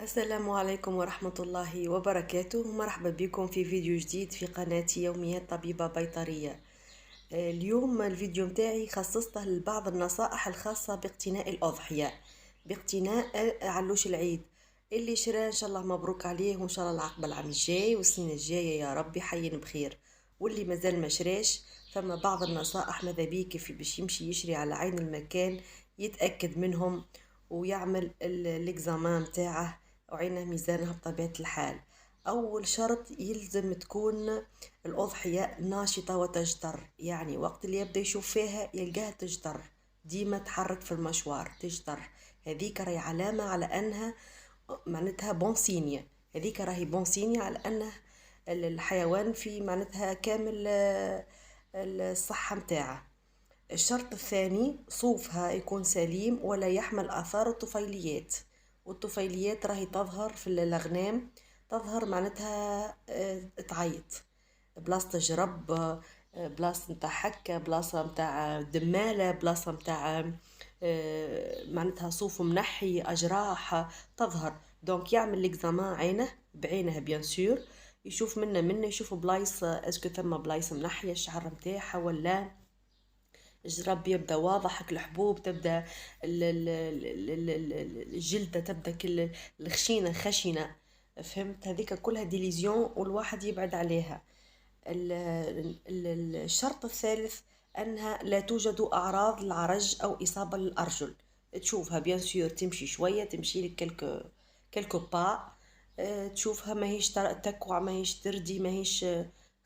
السلام عليكم ورحمة الله وبركاته. مرحبا بكم في فيديو جديد في قناتي يوميات طبيبة بيطرية. اليوم الفيديو متاعي خصصته لبعض النصائح الخاصة باقتناء الأضحية، باقتناء علوش العيد. اللي شرا إن شاء الله مبروك عليه، وإن شاء الله العقبة العام الجاي والسنة الجاية يا ربي حيين بخير. واللي مازال ما شراش، فما بعض النصائح ماذا بيه كيف باش يمشي يشري على عين المكان، يتأكد منهم ويعمل الاكزامان متاعه وعينه ميزانها بطبيعة الحال. أول شرط يلزم تكون الأضحية ناشطة وتجدر، يعني وقت اللي يبدأ يشوف فيها يلقاها تجدر، ديما تحرك في المشوار تجدر. هذيك راهي علامة على أنها معناتها بونسينيا، هذيك راهي بونسينيا على أنه الحيوان في معناتها كامل الصحة متاعه. الشرط الثاني صوفها يكون سليم ولا يحمل آثار الطفيليات، والطفيليات راهي تظهر في الأغنام، تظهر معناتها تعيط، بلاصة تجرب، بلاصة متاع حكة، بلاصة متاع دمالة، بلاصة متاع معناتها صوف منحي، أجراح تظهر. دونك يعمل ليكزامان عينه بعينه بيان سور، يشوف منه يشوف بلايص اسكو ثم بلايص منحية الشعر متاعها ولا الجراب يبدا واضح، الحبوب تبدا الجلده تبدا كل الخشينه خشنه. فهمت؟ هذيك كلها ديليزيون والواحد يبعد عليها. الشرط الثالث أنها لا توجد أعراض العرج أو إصابة للأرجل. تشوفها بيان سور تمشي شوية، تمشي لك كلكو با، تشوفها ماهيش تكوع، ماهيش تردي، ماهيش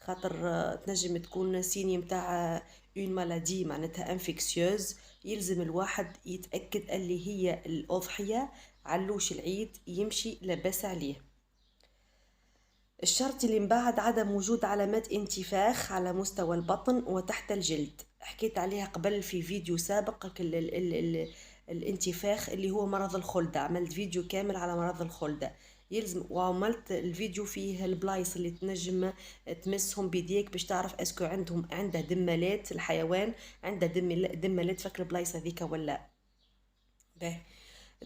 خاطر تنجم تكون سيني متاع اون مالادي معناتها انفيكسيوز. يلزم الواحد يتأكد اللي هي الأضحية علوش العيد يمشي لاباس عليه. الشرط اللي من بعد عدم وجود علامات انتفاخ على مستوى البطن وتحت الجلد، حكيت عليها قبل في فيديو سابق. ال ال ال ال الانتفاخ اللي هو مرض الخلدة، عملت فيديو كامل على مرض الخلدة. يلزم، وعملت الفيديو فيه البلايص اللي تنجم تمسهم بيديك باش تعرف اسكو عنده دمالات الحيوان، عنده دمالات فك البلايص هذيك ولا. باهي،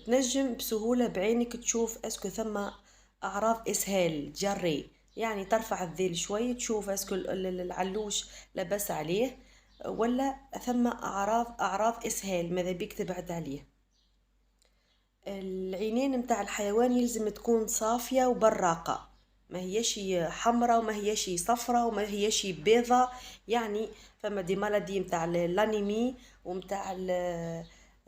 تنجم بسهولة بعينك تشوف اسكو ثم اعراض اسهال جري، يعني ترفع الذيل شوي تشوف اسكو العلوش لبس عليه ولا ثم اعراض اسهال، ماذا بيك تبعد عليه. العينين متاع الحيوان يلزم تكون صافية وبراقة، ما هيش حمراء وما هيش صفراء وما هيش بيضة. يعني فما دي مالادي متاع الانيمي ومتاع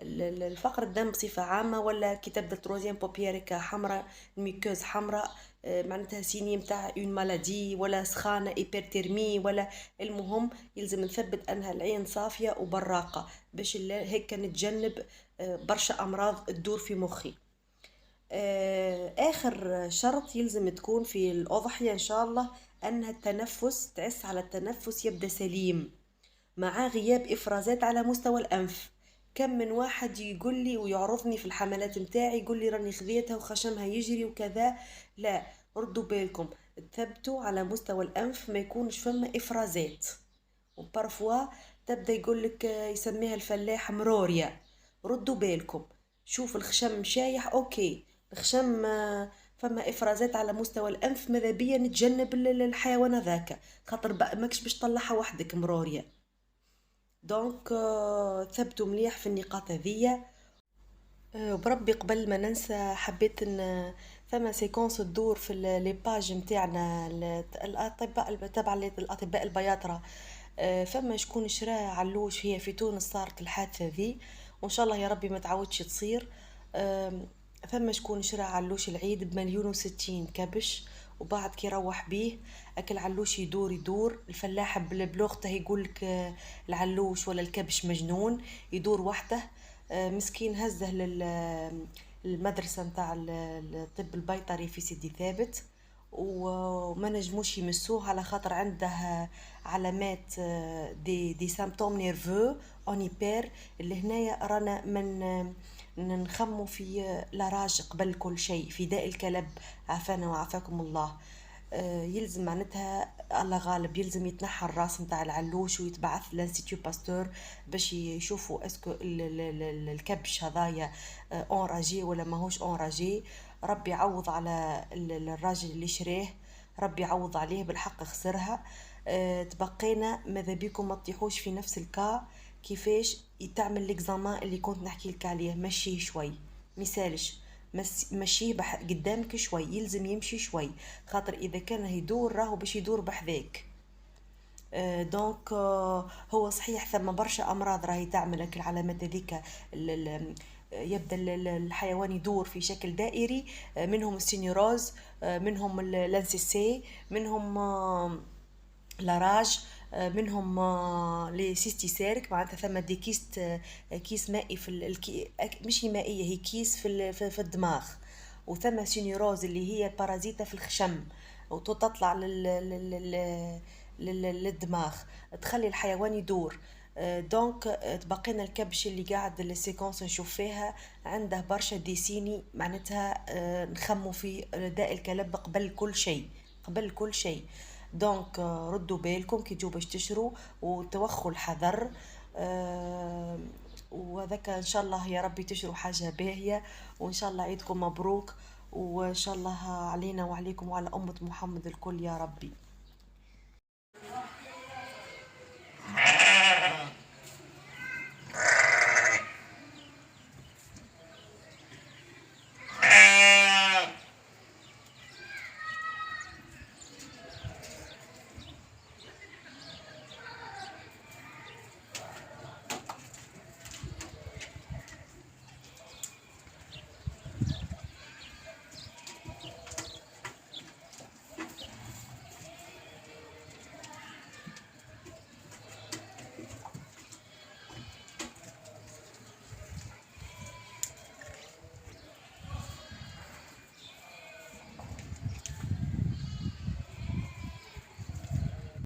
الفقر الدم بصفة عامة، ولا كي تبدا تروزيام بوبيريكا حمراء، الميكوز حمراء، معناتها سيني متاع اون مالادي، ولا سخانة ايبرتيرمي ولا. المهم يلزم نثبت انها العين صافية وبراقة باش هيك نتجنب برشا امراض تدور في مخي. اخر شرط يلزم تكون في الاضحية ان شاء الله انها التنفس، تعس على التنفس يبدا سليم مع غياب افرازات على مستوى الانف. كم من واحد يقول لي ويعرضني في الحملات متاعي يقول لي راني خذيتها وخشمها يجري وكذا. لا، ردوا بالكم، تثبتوا على مستوى الانف ما يكونش فما افرازات. وبارفوا تبدا يقول لك يسميها الفلاح مروريا. ردوا بالكم، شوف الخشم شايح اوكي، الخشم فما افرازات على مستوى الانف، ماذا بيا نتجنب الحيوان هذاك، خاطر ماكش باش تطلعها وحدك مروريا. دونك ثبتوا مليح في النقاط هذية. وبربي قبل ما ننسى حبيت ان ثم سيكونس تدور في لي باج نتاعنا الاطباء تبع الاطباء البياطرة. فما شكون شرا علوش، هي في تونس صارت الحادثة ذي وان شاء الله يا ربي ما تعاودش تصير. فما شكون شرا علوش العيد ب1,060,000 كبش، وبعد كي يروح بيه اكل علوش يدور الفلاح بلغته يقولك العلوش ولا الكبش مجنون يدور وحده. مسكين هزه للمدرسة متاع الطب البيطري في سيدي ثابت، وما نجموش يمسوه على خاطر عنده علامات دي سامبتوم نيرفو اونيبير. اللي هنايا رانا من نخمو في لاراج قبل كل شيء، في داء الكلب عافانا وعافاكم الله. يلزم معناتها الله غالب يلزم يتنحى الراس متاع العلوش ويتبعث لانستيتيو باستور باش يشوفوا اسكو الكبش هذايا اونراجي ولا ماهوش اونراجي. ربي يعوض على الراجل اللي شريه، ربي يعوض عليه بالحق خسرها. تبقينا ماذا بيكم ما تطيحوش في نفس الكا. كيفاش تعمل ليكزامان اللي كنت نحكي لك عليه؟ مشيه شوي، ميسالش مشيه قدامك شوي، يلزم يمشي شوي، خاطر اذا كان يدور راهو باش يدور بحذاك. دونك هو صحيح ثم برشا امراض راهي تعمل هيك العلامات هذيك، يبدا الحيوان يدور في شكل دائري، منهم السينيروز، منهم الانسيسي، منهم لاراج، منهم لي سيستيسيرك، معناتها ثم دي كيست، كيس مائي في مش مائية، هي كيس في الدماغ. وثم سينيروز اللي هي بارازيتا في الخشم وتطلع للدماغ، تخلي الحيوان يدور. دونك تبقينا الكبش اللي قاعد السيكونس نشوف فيها عنده برشا ديسيني، معناتها نخمو في داء الكلب قبل كل شيء، قبل كل شيء. دونك ردوا بالكم كي تجوا باش تشروا وتوخوا الحذر. وهذاك ان شاء الله يا ربي تشروا حاجه باهيه، وان شاء الله عيدكم مبروك، وان شاء الله علينا وعليكم وعلى امه محمد الكل يا ربي.